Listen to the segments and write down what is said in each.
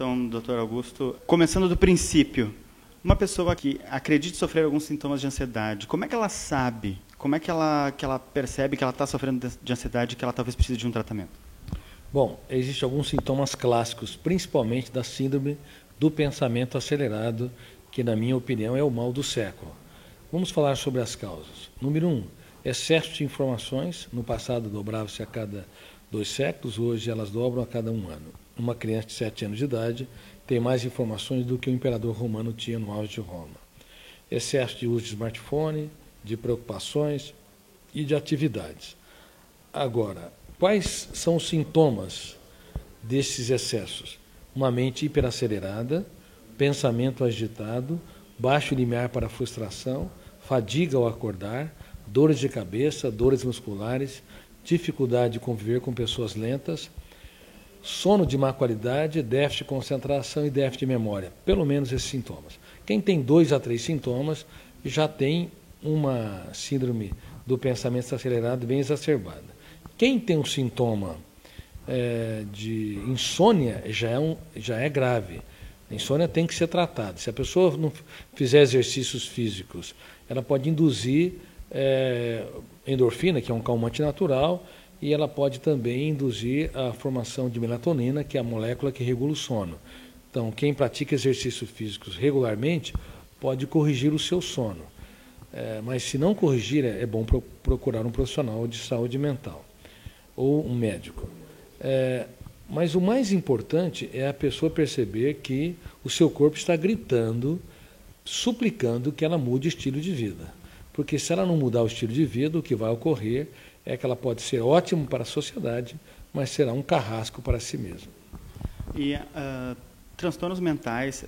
então, doutor Augusto. Começando do princípio, uma pessoa que acredite sofrer alguns sintomas de ansiedade, como é que ela sabe, como é que ela percebe que ela está sofrendo de ansiedade e que ela talvez precise de um tratamento? Bom, existem alguns sintomas clássicos, principalmente da síndrome do pensamento acelerado, que, na minha opinião, é o mal do século. Vamos falar sobre as causas. Número 1, excesso de informações. No passado dobrava-se a cada 2 séculos, hoje elas dobram a cada 1 ano. Uma criança de 7 anos de idade tem mais informações do que o imperador romano tinha no auge de Roma. Excesso de uso de smartphone, de preocupações e de atividades. Agora, quais são os sintomas desses excessos? Uma mente hiperacelerada, pensamento agitado, baixo limiar para a frustração, fadiga ao acordar, dores de cabeça, dores musculares, dificuldade de conviver com pessoas lentas, sono de má qualidade, déficit de concentração e déficit de memória. Pelo menos esses sintomas. Quem tem 2 a 3 sintomas já tem uma síndrome do pensamento acelerado bem exacerbada. Quem tem um sintoma de insônia já é grave. A insônia tem que ser tratada. Se a pessoa não fizer exercícios físicos, ela pode induzir endorfina, que é um calmante natural, e ela pode também induzir a formação de melatonina, que é a molécula que regula o sono. Então, quem pratica exercícios físicos regularmente pode corrigir o seu sono. Mas se não corrigir, é bom procurar um profissional de saúde mental ou um médico. Mas o mais importante é a pessoa perceber que o seu corpo está gritando, suplicando que ela mude o estilo de vida. Porque se ela não mudar o estilo de vida, o que vai ocorrer é que ela pode ser ótimo para a sociedade, mas será um carrasco para si mesma. E transtornos mentais,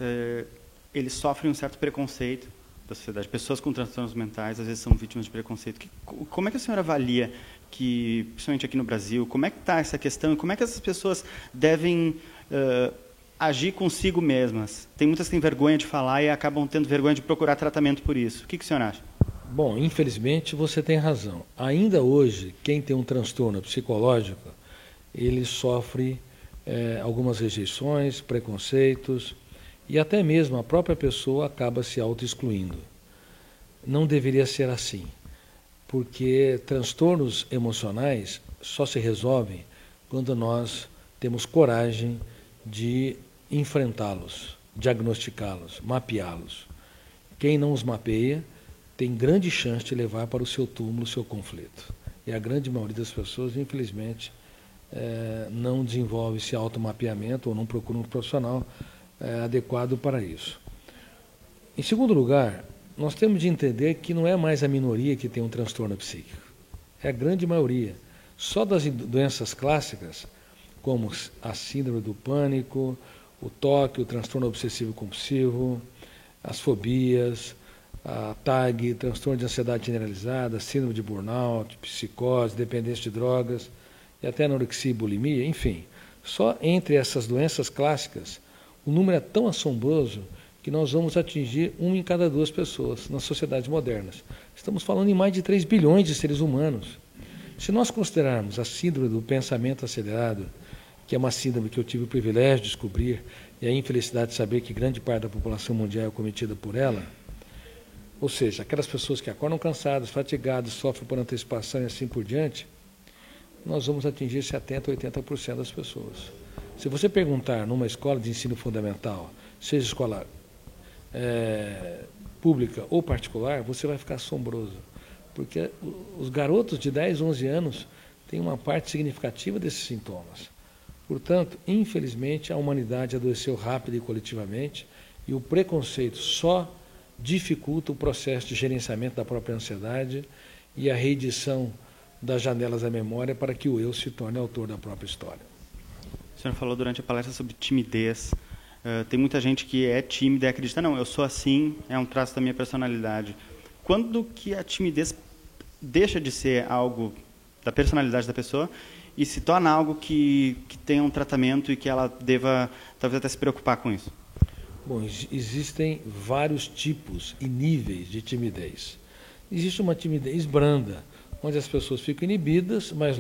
eles sofrem um certo preconceito da sociedade. Pessoas com transtornos mentais, às vezes, são vítimas de preconceito. Como é que a senhora avalia que, principalmente aqui no Brasil, como é que está essa questão e como é que essas pessoas devem agir consigo mesmas? Tem muitas que têm vergonha de falar e acabam tendo vergonha de procurar tratamento por isso. O que a senhora acha? Bom, infelizmente você tem razão. Ainda hoje, quem tem um transtorno psicológico, ele sofre algumas rejeições, preconceitos, e até mesmo a própria pessoa acaba se auto-excluindo. Não deveria ser assim, porque transtornos emocionais só se resolvem quando nós temos coragem de enfrentá-los, diagnosticá-los, mapeá-los. Quem não os mapeia tem grande chance de levar para o seu túmulo o seu conflito. E a grande maioria das pessoas, infelizmente, não desenvolve esse automapeamento ou não procura um profissional adequado para isso. Em segundo lugar, nós temos de entender que não é mais a minoria que tem um transtorno psíquico. É a grande maioria. Só das doenças clássicas, como a síndrome do pânico, o TOC, o transtorno obsessivo-compulsivo, as fobias, a TAG, transtorno de ansiedade generalizada, síndrome de burnout, psicose, dependência de drogas, e até anorexia e bulimia, enfim. Só entre essas doenças clássicas, o número é tão assombroso que nós vamos atingir 1 em cada 2 pessoas nas sociedades modernas. Estamos falando em mais de 3 bilhões de seres humanos. Se nós considerarmos a síndrome do pensamento acelerado, que é uma síndrome que eu tive o privilégio de descobrir, e a infelicidade de saber que grande parte da população mundial é cometida por ela, ou seja, aquelas pessoas que acordam cansadas, fatigadas, sofrem por antecipação e assim por diante, nós vamos atingir 70% a 80% das pessoas. Se você perguntar numa escola de ensino fundamental, seja escola pública ou particular, você vai ficar assombroso. Porque os garotos de 10, 11 anos têm uma parte significativa desses sintomas. Portanto, infelizmente, a humanidade adoeceu rápido e coletivamente, e o preconceito só dificulta o processo de gerenciamento da própria ansiedade e a reedição das janelas da memória para que o eu se torne autor da própria história. O senhor falou durante a palestra sobre timidez. Tem muita gente que é tímida e acredita, não, eu sou assim, é um traço da minha personalidade. Quando que a timidez deixa de ser algo da personalidade da pessoa e se torna algo que tenha um tratamento e que ela deva talvez até se preocupar com isso? Bom, existem vários tipos e níveis de timidez. Existe uma timidez branda, onde as pessoas ficam inibidas, mas